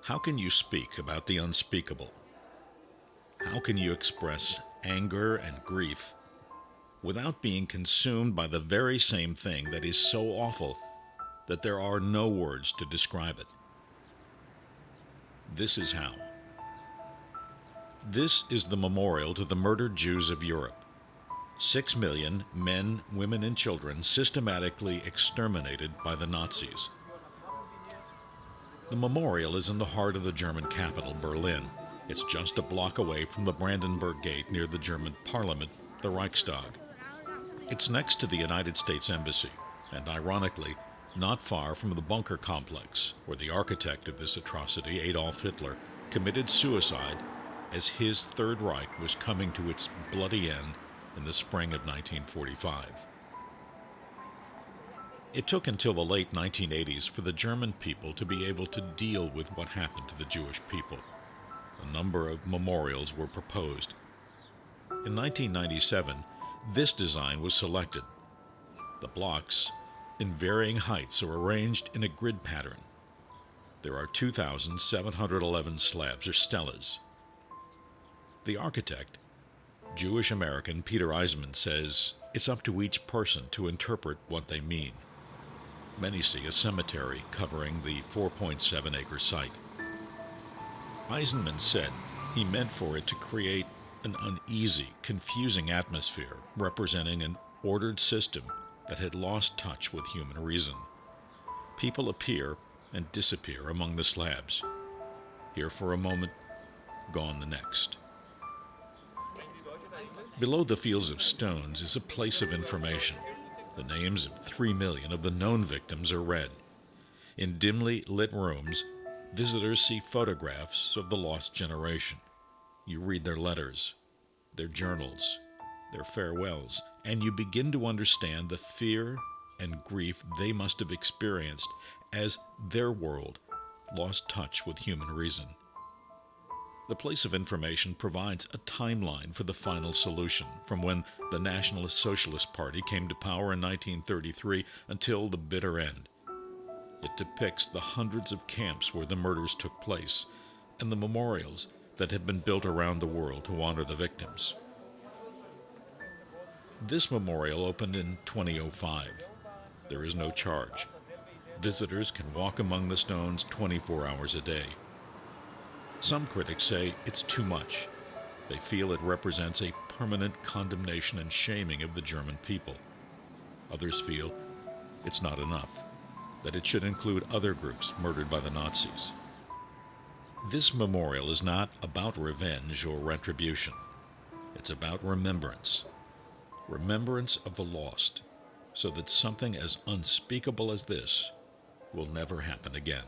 How can you speak about the unspeakable? How can you express anger and grief without being consumed by the very same thing that is so awful that there are no words to describe it? This is how. This is the memorial to the murdered Jews of Europe. 6 million men, women, and children systematically exterminated by the Nazis. The memorial is in the heart of the German capital, Berlin. It's just a block away from the Brandenburg Gate near the German parliament, the Reichstag. It's next to the United States Embassy, and ironically, not far from the bunker complex, where the architect of this atrocity, Adolf Hitler, committed suicide as his Third Reich was coming to its bloody end in the spring of 1945. It took until the late 1980s for the German people to be able to deal with what happened to the Jewish people. A number of memorials were proposed. In 1997, this design was selected. The blocks, in varying heights, are arranged in a grid pattern. There are 2,711 slabs or stelas. The architect, Jewish-American Peter Eisman, says it's up to each person to interpret what they mean. Many see a cemetery covering the 4.7-acre site. Eisenman said he meant for it to create an uneasy, confusing atmosphere representing an ordered system that had lost touch with human reason. People appear and disappear among the slabs, here for a moment, gone the next. Below the fields of stones is a place of information. The names of 3 million of the known victims are read. In dimly lit rooms, visitors see photographs of the lost generation. You read their letters, their journals, their farewells, and you begin to understand the fear and grief they must have experienced as their world lost touch with human reason. The place of information provides a timeline for the final solution, from when the Nationalist Socialist Party came to power in 1933 until the bitter end. It depicts the hundreds of camps where the murders took place and the memorials that have been built around the world to honor the victims. This memorial opened in 2005. There is no charge. Visitors can walk among the stones 24 hours a day. Some critics say it's too much. They feel it represents a permanent condemnation and shaming of the German people. Others feel it's not enough, that it should include other groups murdered by the Nazis. This memorial is not about revenge or retribution. It's about remembrance. Remembrance of the lost, so that something as unspeakable as this will never happen again.